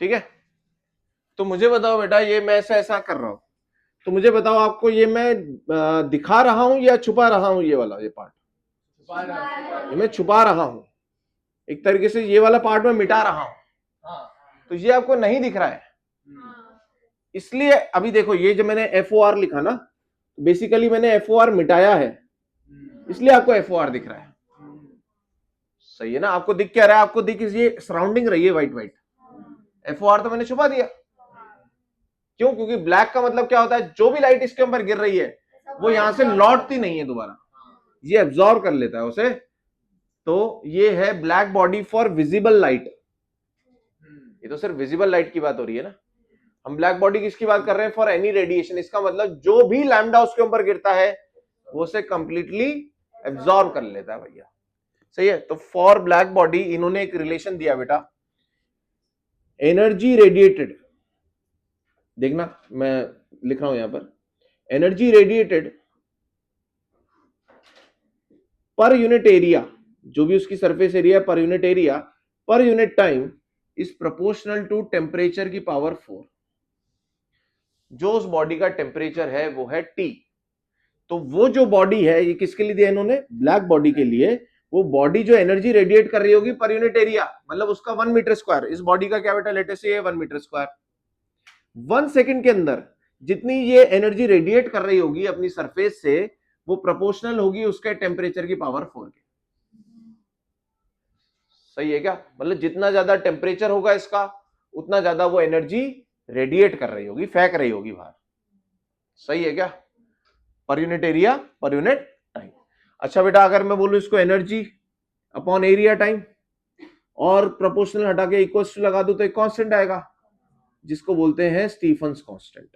ठीक है, तो मुझे बताओ बेटा, ये मैं ऐसा कर रहा हूं, तो मुझे बताओ आपको ये मैं दिखा रहा हूं या छुपा रहा हूं? ये वाला, ये पार्ट ये मैं छुपा रहा हूं, एक तरीके से ये वाला पार्ट मैं मिटा रहा हूं, तो ये आपको नहीं दिख रहा है। इसलिए अभी देखो, ये जो मैंने FOR लिखा ना, बेसिकली मैंने FOR मिटाया है, इसलिए आपको FOR दिख रहा है। सही है ना? आपको दिख क्या रहा है? आपको दिख ये सराउंडिंग रही है व्हाइट व्हाइट, FOR तो मैंने छुपा दिया। क्यों? क्योंकि ब्लैक का मतलब क्या होता है, जो भी लाइट इसके ऊपर गिर रही है वो यहां से लौटती नहीं है दोबारा, ये एब्जॉर्ब कर लेता है उसे। तो ये है black body for visible light. ये तो सिर्फ विजिबल लाइट की बात हो रही है ना, हम ब्लैक बॉडी किसकी बात कर रहे हैं? For any radiation. इसका मतलब जो भी लैम्डा उसके ऊपर गिरता है वो उसे कंप्लीटली एब्जॉर्ब कर लेता है भैया। सही है? तो फॉर ब्लैक बॉडी इन्होंने एक रिलेशन दिया बेटा, एनर्जी रेडिएटेड, देखना मैं लिख रहा हूं यहां पर, energy radiated per unit area, जो भी उसकी surface area per unit area per unit time is proportional to temperature की पावर 4। जो उस बॉडी का टेम्परेचर है वो है T। तो वो जो बॉडी है, ये किसके लिए दिया इन्होंने? ब्लैक बॉडी के लिए। वो बॉडी जो एनर्जी रेडिएट कर रही होगी पर यूनिट एरिया, मतलब उसका 1 मीटर स्क्वायर, इस बॉडी का क्या बेटा? लेटेस्ट ये 1 मीटर स्क्वायर, 1 सेकंड के अंदर जितनी ये एनर्जी रेडिएट कर रही होगी अपनी सरफेस से, वो प्रोपोर्शनल होगी उसके टेम्परेचर की पावर 4 के। सही है क्या? मतलब जितना ज्यादा टेम्परेचर होगा इसका, उतना ज्यादा वो एनर्जी रेडिएट कर रही होगी, फेंक रही होगी बाहर। सही है क्या? पर unit area per unit time. अच्छा बेटा, अगर मैं बोलूं इसको एनर्जी अपॉन एरिया टाइम और प्रोपोर्शनल हटा के इक्वल टू लगा दूं, तो एक कांस्टेंट आएगा जिसको बोलते हैं स्टीफन्स कांस्टेंट।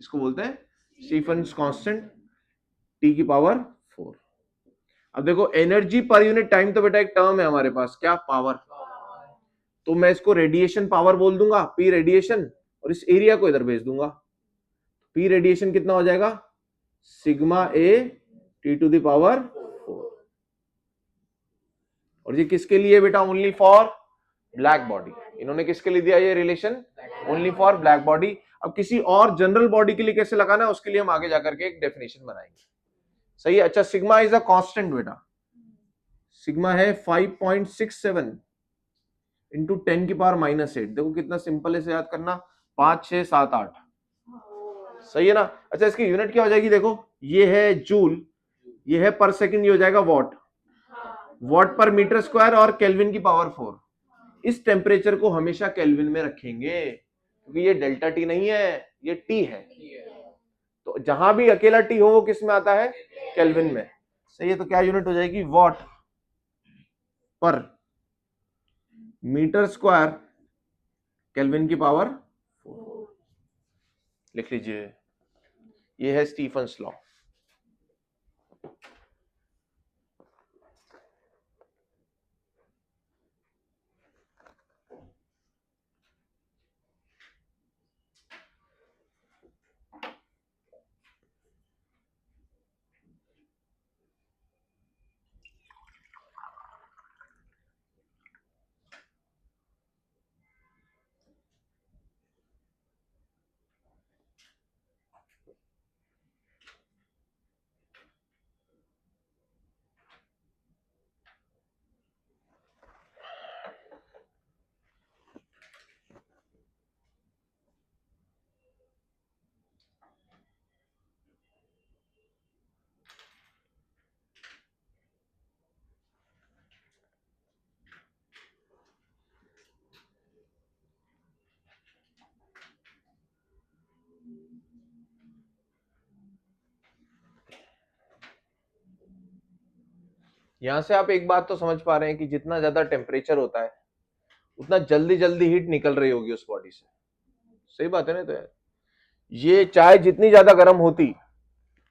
इसको बोलते हैं स्टीफन्स कांस्टेंट, T की पावर 4। अब देखो, एनर्जी पर यूनिट टाइम तो बेटा एक टर्म है हमारे पास, क्या? पावर। तो मैं इसको रेडिएशन पावर बोल दूंगा, P रेडिएशन, और इस एरिया को इधर भेज दूंगा। P रेडिएशन कितना हो जाएगा? Sigma A T to the power 4। और ये किसके लिए बेटा? Only for black body. इन्होंने किसके लिए दिया ये relation? Only for black body. अब किसी और जनरल बॉडी के लिए कैसे लगाना है, उसके लिए हम आगे जाकर के एक डेफिनेशन बनाएंगे। सही है? अच्छा, सिग्मा इज अ कांस्टेंट बेटा, सिग्मा है 5.67 इंटू 10 की पावर -8। देखो कितना सिंपल है इसे याद करना, 5 6 7 8। सही है ना? अच्छा, इसकी यूनिट क्या हो जाएगी? देखो, ये है जूल, ये है पर सेकंड, ये हो जाएगा वॉट, वॉट पर मीटर स्क्वायर, और केल्विन की पावर 4। इस टेम्परेचर को हमेशा केल्विन में रखेंगे, क्योंकि ये डेल्टा टी नहीं है, ये टी है। तो जहां भी अकेला टी हो वो किस में आता है? केल्विन में। सही है? तो क्या यूनिट हो जाएगी? वॉट पर मीटर स्क्वायर केल्विन की पावर 4। लिख लीजिए, ये है स्टीफन्स लॉ। यहां से आप एक बात तो समझ पा रहे हैं कि जितना ज्यादा टेम्परेचर होता है उतना जल्दी जल्दी हीट निकल रही होगी उस बॉडी से। सही बात है ना? तो यार, ये चाय जितनी ज्यादा गर्म होती,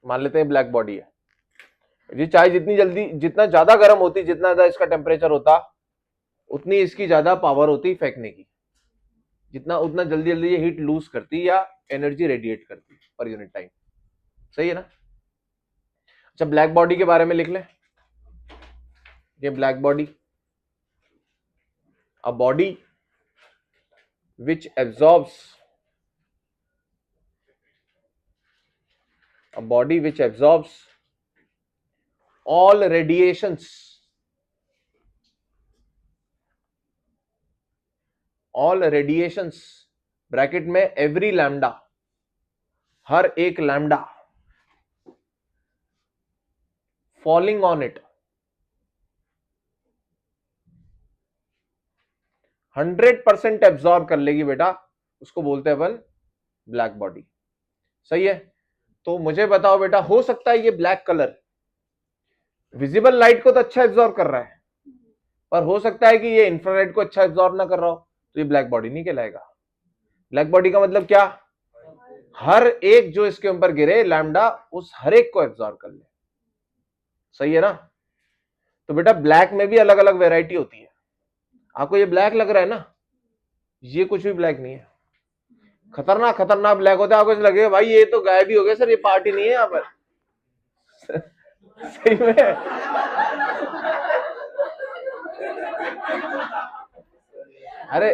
मान लेते हैं ब्लैक बॉडी है, ये चाय जितनी जल्दी, जितना ज्यादा गर्म होती, जितना ज्यादा इसका टेम्परेचर होता, उतनी इसकी ज्यादा पावर होती फेंकने की। जितना उतना जल्दी जल्दी ये हीट लूज करती या एनर्जी रेडिएट करती पर यूनिट टाइम। सही है ना? अच्छा, ब्लैक बॉडी के बारे में लिख लें। ये black body, a body which absorbs a body which absorbs all radiations, bracket में एवरी लैम्डा, हर एक lambda falling on it 100% absorb कर लेगी बेटा, उसको बोलते हैं अपन ब्लैक बॉडी। सही है। तो मुझे बताओ बेटा, हो सकता है ये ब्लैक कलर विजिबल लाइट को तो अच्छा एब्जॉर्ब कर रहा है, पर हो सकता है कि ये इंफ्रारेड को अच्छा एब्जॉर्ब ना कर रहा हो, तो ये ब्लैक बॉडी नहीं कहलाएगा। ब्लैक बॉडी का मतलब क्या? हर एक जो इसके ऊपर गिरे लैम्डा, उस हर एक को एब्जॉर्ब कर ले। सही है ना। तो बेटा ब्लैक में भी अलग अलग वेराइटी होती है। आपको ये ब्लैक लग रहा है ना, ये कुछ भी ब्लैक नहीं है। खतरनाक खतरनाक ब्लैक होता है, आपको लगेगा भाई ये तो गायब ही हो गया सर, ये पार्टी नहीं है यहाँ पर। सही में अरे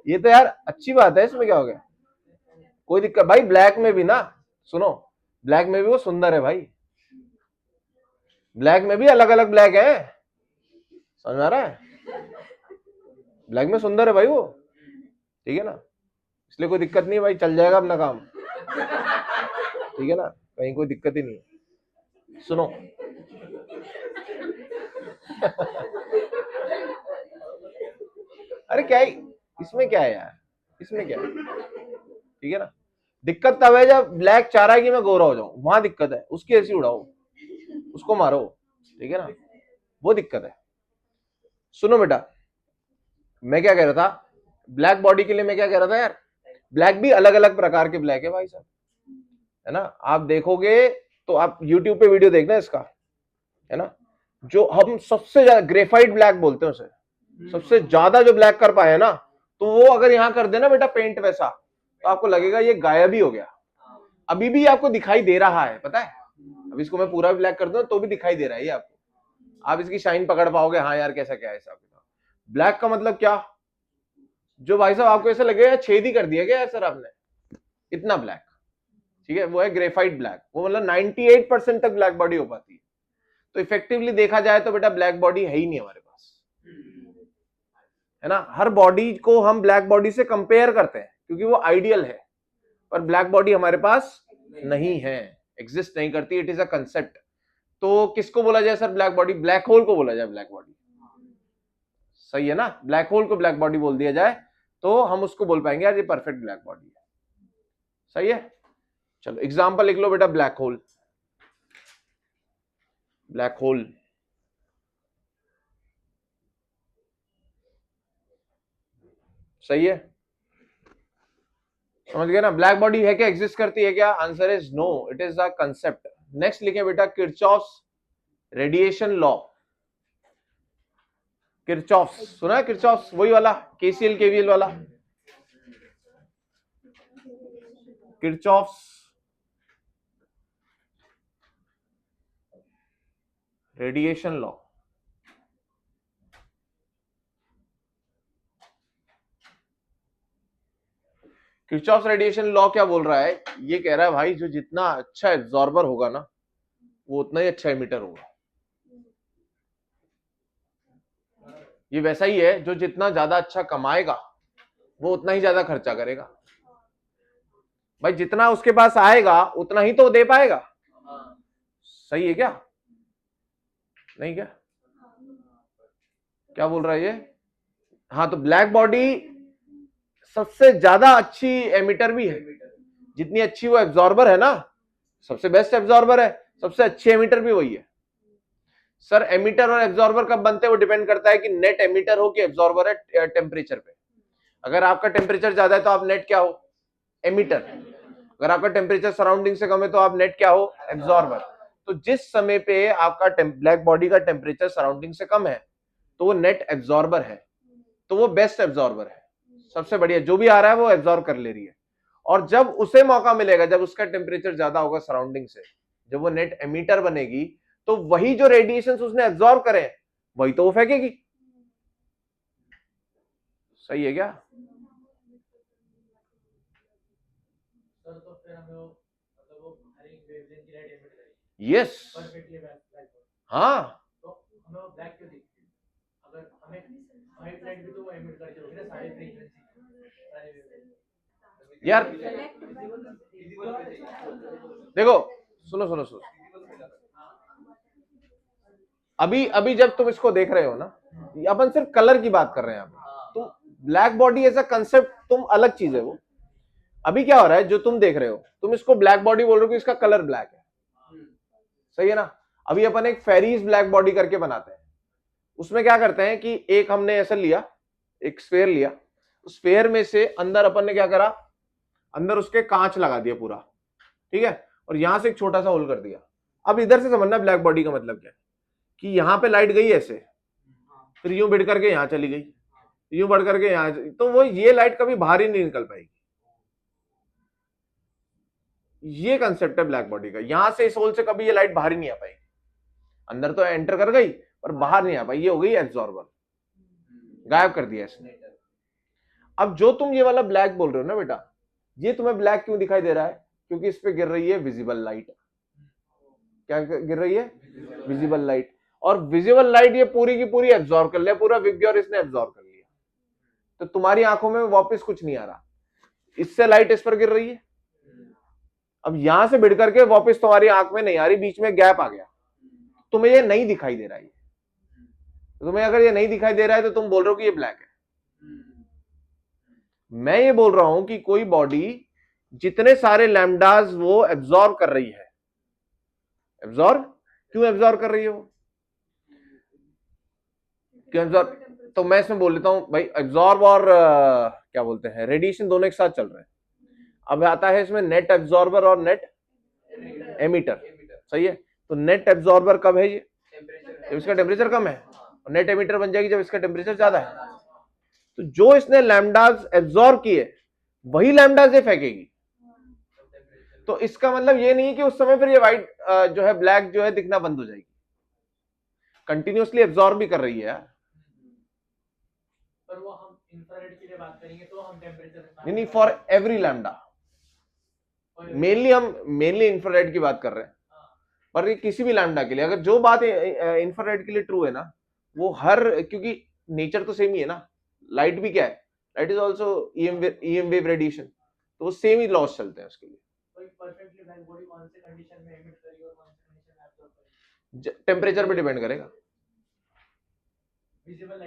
ये तो यार अच्छी बात है, इसमें क्या हो गया, कोई दिक्कत भाई। ब्लैक में भी ना, सुनो, ब्लैक में भी वो सुंदर है भाई, ब्लैक में भी अलग अलग ब्लैक है, समझ आ रहा है। ब्लैक में सुंदर है भाई वो, ठीक है ना, इसलिए कोई दिक्कत नहीं भाई, चल जाएगा अपना काम, ठीक है ना, कहीं कोई दिक्कत ही नहीं है। सुनो अरे क्या है इसमें, क्या है यार, इसमें क्या है, ठीक है ना। दिक्कत तब है जब ब्लैक चाह रहा है कि मैं गोरा हो जाऊं, वहां दिक्कत है, उसकी ऐसी उड़ाओ, उसको मारो, ठीक है ना, वो दिक्कत है। सुनो बेटा, मैं क्या कह रहा था, ब्लैक बॉडी के लिए मैं क्या कह रहा था यार, ब्लैक भी अलग अलग प्रकार के ब्लैक है भाई साहब, है ना। आप देखोगे तो आप यूट्यूब पे वीडियो देखना इसका, है ना। जो हम सबसे ज्यादा ग्रेफाइट ब्लैक बोलते हैं उसे, सबसे ज्यादा जो ब्लैक कर पाए ना, तो वो अगर यहां कर देना बेटा पेंट वैसा, तो आपको लगेगा ये गायब ही हो गया। अभी भी आपको दिखाई दे रहा है, पता है, अब इसको मैं पूरा ब्लैक कर दूं तो भी दिखाई दे रहा है ये आपको, आप इसकी शाइन पकड़ पाओगे, हाँ यार कैसा क्या है ऐसा। ब्लैक का मतलब क्या, जो भाई साहब आपको ऐसा लगेगा छेद ही कर दिया गया सर आपने, इतना ब्लैक, ठीक है, वो है ग्रेफाइट ब्लैक। वो मतलब 98% तक ब्लैक बॉडी हो पाती है। तो इफेक्टिवली देखा जाए तो बेटा ब्लैक बॉडी है ही नहीं हमारे पास, है ना। हर बॉडी को हम ब्लैक बॉडी से कंपेयर करते हैं क्योंकि वो आइडियल है, पर ब्लैक बॉडी हमारे पास नहीं है, एग्जिस्ट नहीं करती, इट इज अ कंसेप्ट। तो किसको बोला जाए sir black body? Black hole को बोला जाए ब्लैक बॉडी, सही है ना। ब्लैक होल को ब्लैक बॉडी बोल दिया जाए तो हम उसको बोल पाएंगे यार ये परफेक्ट ब्लैक बॉडी है। सही है। चलो एग्जांपल लिख लो बेटा, ब्लैक होल, ब्लैक होल, सही है, समझ गए ना। ब्लैक बॉडी है क्या, एग्जिस्ट करती है क्या? Answer is no, it is a concept. Next लिखे बेटा किरचॉफ्स रेडिएशन लॉ। किरचॉफ्स सुना है, किरचॉफ्स वही वाला केसीएल केवीएल वाला, Kirchhoff's radiation law. Kirchhoff's radiation law क्या बोल रहा है, ये कह रहा है भाई जो जितना अच्छा एब्जॉर्बर होगा ना, वो उतना ही अच्छा एमिटर होगा। ये वैसा ही है, जो जितना ज्यादा अच्छा कमाएगा वो उतना ही ज्यादा खर्चा करेगा। भाई जितना उसके पास आएगा उतना ही तो दे पाएगा, सही है क्या? नहीं क्या, क्या बोल रहा है ये? हाँ, तो ब्लैक बॉडी सबसे ज्यादा अच्छी एमिटर भी है, जितनी अच्छी वो एब्जॉर्बर है ना, सबसे बेस्ट एब्जॉर्बर है, सबसे अच्छी एमिटर भी वही है। सर एमिटर और एब्जॉर्बर कब बनते हैं, वो डिपेंड करता है कि नेट एमिटर हो कि एब्जॉर्बर है टेम्परेचर पे। अगर आपका टेम्परेचर ज्यादा है तो आप नेट क्या हो, एमिटर। अगर आपका टेम्परेचर सराउंडिंग से कम है तो आप नेट क्या हो, एब्जॉर्बर। तो जिस समय पे आपका ब्लैक बॉडी का टेम्परेचर सराउंडिंग से कम है तो वो नेट एब्जॉर्बर है, तो वो बेस्ट एब्जॉर्बर है, सबसे बढ़िया, जो भी आ रहा है वो एब्जॉर्ब कर ले रही है। और जब उसे मौका मिलेगा, जब उसका टेम्परेचर ज्यादा होगा सराउंडिंग से, जब वो नेट एमिटर बनेगी, तो वही जो रेडिएशन उसने एब्जॉर्ब करे वही तो वो फेंकेगी। सही है क्या? यस, हाँ, यार देखो, सुनो सुनो सुनो, अभी अभी जब तुम इसको देख रहे हो ना, अपन सिर्फ कलर की बात कर रहे हैं, तुम black body as a concept तुम अलग चीज है वो। अभी क्या हो रहा है, जो तुम देख रहे हो, तुम इसको ब्लैक बॉडी बोल रहे हो कि इसका कलर ब्लैक है, सही है ना। अभी अपन एक फेरीज ब्लैक बॉडी करके बनाते हैं, उसमें क्या करते हैं कि एक हमने ऐसा लिया, एक स्फेयर लिया, उस स्फेयर में से अंदर अपन ने क्या करा, अंदर उसके कांच लगा दिया पूरा, ठीक है, और यहां से एक छोटा सा होल कर दिया। अब इधर से समझना ब्लैक बॉडी का मतलब क्या है, कि यहां पे लाइट गई ऐसे, फिर यूं बढ़ करके यहां चली गई, यूं बढ़ करके यहां, तो वो ये लाइट कभी बाहर ही नहीं निकल पाएगी। ये कंसेप्ट है ब्लैक बॉडी का, यहां से इस होल से कभी ये लाइट बाहर ही नहीं आ पाएगी, अंदर तो एंटर कर गई पर बाहर नहीं आ पाई, ये हो गई एब्जॉर्बर, गायब कर दिया इसने। अब जो तुम ये वाला ब्लैक बोल रहे हो ना बेटा, ये तुम्हें ब्लैक क्यों दिखाई दे रहा है, क्योंकि इस पे गिर रही है विजिबल लाइट। क्या गिर रही है, विजिबल लाइट, और विजिबल लाइट ये पूरी की पूरी एब्जॉर्ब कर लिया, पूरा विग्योर इसने एब्जॉर्ब कर लिया, तो तुम्हारी आंखों में वापस कुछ नहीं आ रहा, इससे लाइट इस पर गिर रही है, अब यहां से भिड़ करके वापस तुम्हारी आंख में नहीं आ रही, बीच में गैप आ गया, तुम्हें ये नहीं दिखाई दे रहा है। तुम्हें अगर ये नहीं दिखाई दे रहा है तो तुम बोल रहे हो कि ये ब्लैक है। मैं ये बोल रहा हूं कि कोई बॉडी जितने सारे लैम्डास वो एब्जॉर्ब कर रही है, एब्जॉर्ब क्यों एब्जॉर्ब कर रही है वो, क्यों एब्जॉर्ब, तो मैं इसमें बोल लेता हूं भाई, एब्जॉर्ब और क्या बोलते हैं, रेडिएशन दोनों एक साथ चल रहे हैं। अब आता है इसमें नेट एब्जॉर्बर और नेट एमिटर, सही है। तो नेट एब्जॉर्बर कब है, ये जब इसका टेम्परेचर कम है, और नेट एमिटर बन जाएगी जब इसका टेम्परेचर ज्यादा है। तो जो इसने लैम्डास एब्जॉर्ब किए वही लैम्डास ये फेंकेगी, तो इसका मतलब ये नहीं कि उस समय फिर ये व्हाइट जो है ब्लैक जो है दिखना बंद हो जाएगी, कंटिन्यूअसली एब्जॉर्ब भी कर रही है यार। पर वो हम इंफ्रारेड के लिए बात करेंगे तो हम टेम्परेचर नहीं, for every lambda, mainly infrared की बात कर रहे हैं, पर ये किसी भी लैम्डा के लिए, अगर जो बात इंफ्रारेड के लिए ट्रू है ना, वो हर, क्योंकि नेचर तो सेम ही है ना, लाइट भी क्या है, light is also EM wave radiation, तो वो सेम ही लॉस चलते हैं उसके लिए। टेम्परेचर पे डिपेंड करेगा, विजिबल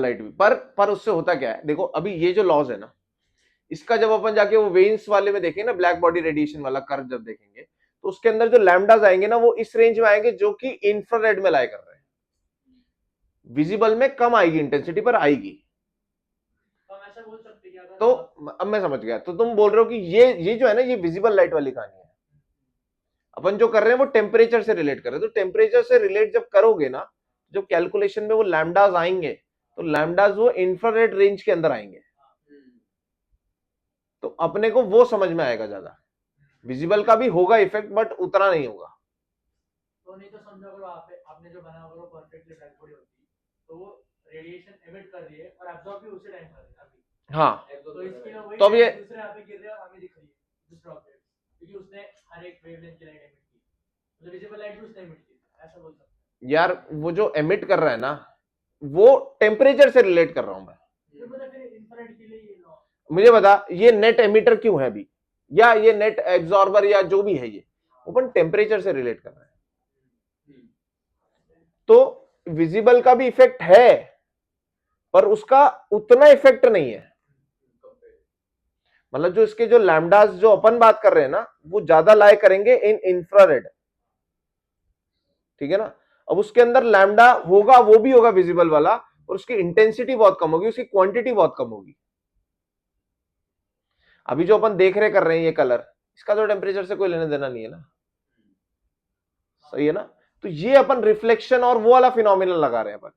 लाइट भी, पर उससे होता क्या है, देखो अभी ये जो लॉज है ना, इसका जब अपन जाके वो वेन्स वाले में देखेंगे ना, ब्लैक बॉडी रेडिएशन वाला कर्व जब देखेंगे, तो उसके अंदर जो लैम्डास आएंगे ना, वो इस रेंज में आएंगे जो कि इंफ्रारेड में लाई कर रहे हैं, विजिबल में कम आएगी इंटेंसिटी पर आएगी। तो अब मैं समझ गया, तो तुम बोल रहे हो कि ये जो है ना, ये विजिबल लाइट वाली कहानी है, अपन जो कर रहे हैं वो टेम्परेचर से रिलेट कर रहे हैं, तो टेम्परेचर से रिलेट जब करोगे ना, जब कैलकुलेशन में वो लैम्डास आएंगे, तो लैम्डास वो इंफ्रारेड रेंज के अंदर आएंगे, तो अपने को वो समझ में आएगा ज्यादा, विजिबल का भी होगा इफेक्ट बट उतना नहीं होगा। तो नहीं तो समझो अगर आपने जो बना होगा वो परफेक्टली ब्लैक बॉडी होती, तो वो रेडिएशन एमिट कर रही है और एब्जॉर्ब भी उसी टाइम कर रही है अभी, हाँ, तो इसके लिए वही, तो अब ये दूसरे यहाँ पे गिर रहे हैं और हमें दिख रही है दूसरा ऑब्जेक्ट, क्योंकि उसने हर एक वेवलेंथ की लाइट एमिट की, मतलब विजिबल लाइट भी उसने एमिट की, ऐसा बोल सकते हैं यार। वो जो एमिट कर रहा है ना, वो टेम्परेचर से रिलेट कर रहा हूं मैं, मुझे बता ये नेट एमिटर क्यों है अभी, या ये नेट एब्जॉर्बर या जो भी है, ये अपन टेम्परेचर से रिलेट कर रहे हैं, तो विजिबल का भी इफेक्ट है पर उसका उतना इफेक्ट नहीं है, मतलब जो इसके जो लैम्डास जो अपन बात कर रहे हैं ना, वो ज्यादा लाई करेंगे इन इंफ्रारेड, ठीक है ना। अब उसके अंदर लैम्डा होगा, वो भी होगा विजिबल वाला, और उसकी इंटेंसिटी बहुत कम होगी, उसकी क्वांटिटी बहुत कम होगी। अभी जो अपन देख रहे कर रहे हैं ये कलर, इसका तो टेम्परेचर से कोई लेना देना नहीं है ना, सही है ना। तो ये अपन रिफ्लेक्शन और वो वाला फिनोमिनन लगा रहे हैं अपन,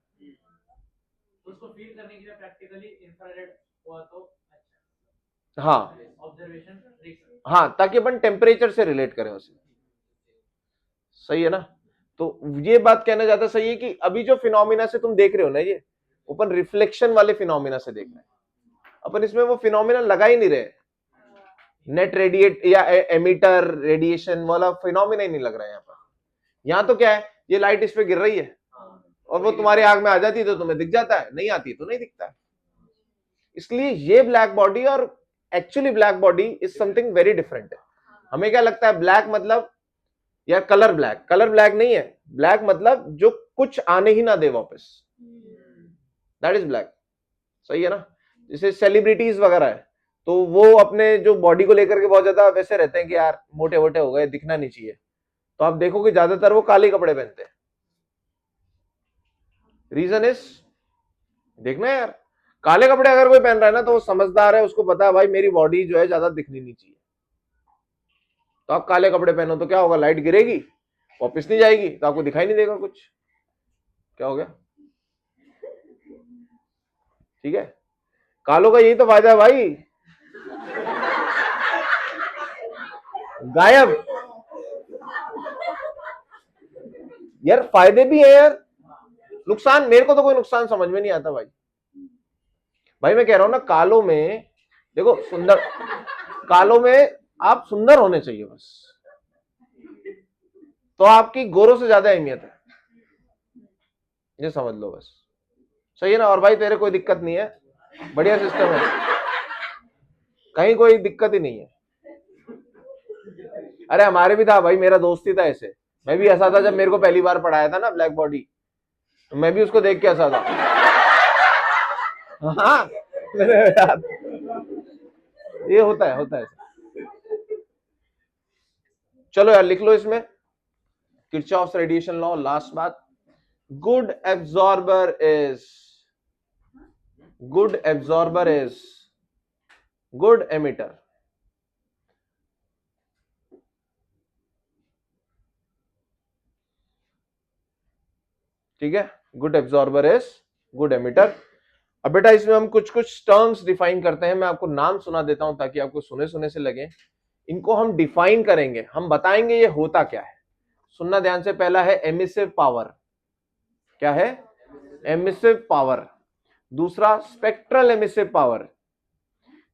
उसको फील करने के लिए प्रैक्टिकली इंफ्रारेड हुआ तो अच्छा, हाँ ऑब्जर्वेशन, हाँ, ताकि अपन टेम्परेचर से रिलेट करें उसे, सही है ना। तो ये बात कहना ज्यादा सही है कि अभी जो फिनोमिना से तुम देख रहे हो ना, ये अपन रिफ्लेक्शन वाले फिनोमिना से देख रहे हैं, अपन इसमें वो फिनोमिना लगा ही नहीं रहे, नेट रेडिएट या एमिटर रेडिएशन वाला फिनोमिना ही नहीं लग रहा है यहाँ पर। यहाँ तो क्या है, ये लाइट इस पे गिर रही है और वो तुम्हारी आंख में आ जाती है तो तुम्हें दिख जाता है, नहीं आती तो नहीं दिखता है। इसलिए ये ब्लैक बॉडी और actually black body is something very different है। हमें क्या लगता है ब्लैक मतलब या कलर ब्लैक, कलर ब्लैक नहीं है। ब्लैक मतलब जो कुछ आने ही ना दे वापस, दैट इज ब्लैक। सही है ना। जैसे सेलिब्रिटीज वगैरह है तो वो अपने जो बॉडी को लेकर के बहुत ज्यादा वैसे रहते हैं कि यार मोटे मोटे हो गए, दिखना नहीं चाहिए, तो आप देखोगे ज्यादातर वो काले कपड़े पहनते हैं। रीजन इज, देखना यार, काले कपड़े अगर कोई पहन रहा है ना तो वो समझदार है, उसको पता है भाई मेरी बॉडी जो है ज्यादा दिखनी नहीं चाहिए। तो आप काले कपड़े पहनो तो क्या होगा, लाइट गिरेगी वापिस नहीं जाएगी तो आपको दिखाई नहीं देगा कुछ। क्या हो गया, ठीक है। कालों का यही तो फायदा है भाई, गायब। यार फायदे भी है यार, नुकसान मेरे को तो कोई नुकसान समझ में नहीं आता भाई। भाई मैं कह रहा हूं ना, कालों में देखो सुंदर, कालों में आप सुंदर होने चाहिए बस, तो आपकी गोरों से ज्यादा अहमियत है, ये समझ लो बस। सही है ना। और भाई तेरे कोई दिक्कत नहीं है, बढ़िया सिस्टम है, कहीं कोई दिक्कत ही नहीं है। अरे हमारे भी था भाई, मेरा दोस्त ही था ऐसे, मैं भी ऐसा था जब मेरे को पहली बार पढ़ाया था ना ब्लैक बॉडी, तो मैं भी उसको देख के ऐसा था। हाँ ये होता है। चलो यार लिख लो इसमें किरचॉफ्स रेडिएशन लॉ। लास्ट बात, good absorber is good emitter. ठीक है, good absorber is good emitter. अब बेटा इसमें हम कुछ कुछ टर्म्स डिफाइन करते हैं, मैं आपको नाम सुना देता हूं ताकि आपको सुने सुने से लगे। इनको हम डिफाइन करेंगे, हम बताएंगे ये होता क्या है। सुनना ध्यान से। पहला है एमिसिव पावर। क्या है? Emissive power. दूसरा स्पेक्ट्रल एमिसिव पावर।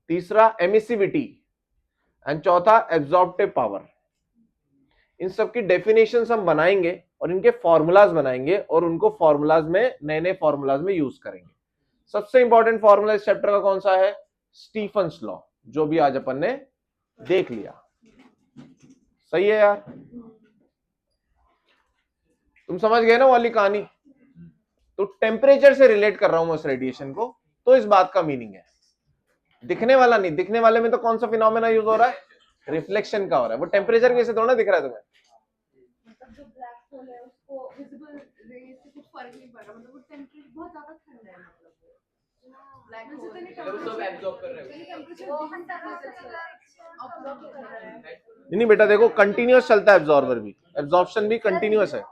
तीसरा एमिसिविटी एंड चौथा एब्जॉर्प्टिव पावर। इन सब की डेफिनेशंस हम बनाएंगे और इनके फॉर्मूलाज बनाएंगे और उनको फॉर्मूलाज में नए नए फॉर्मूलाज में यूज करेंगे। सबसे इंपॉर्टेंट फॉर्मूला इस चैप्टर का कौन सा है? स्टीफन्स लॉ, जो भी आज अपन ने देख लिया। सही है यार, तुम समझ गए ना वाली कहानी। तो टेम्परेचर से रिलेट कर रहा हूं मैं उस रेडिएशन को, तो इस बात का मीनिंग है दिखने वाला नहीं। दिखने वाले में तो कौन सा फिनोमेना यूज हो रहा है? रिफ्लेक्शन का हो रहा है। वो टेम्परेचर की वजह से थोड़ा दिख रहा है तुम्हें। मतलब जो ब्लैक होल है उसको विजिबल रे से कुछ फर्क नहीं पड़ रहा, मतलब वो टेंपरेचर बहुत ज्यादा ठंडा है, मतलब ब्लैक होल से नहीं सब एब्जॉर्ब कर रहे हैं, टेंपरेचर ऑब्जॉर्ब कर रहा है। नहीं बेटा देखो, कंटिन्यूअस चलता है एब्जॉर्बर भी, एब्जॉर्प्शन भी कंटिन्यूअस है।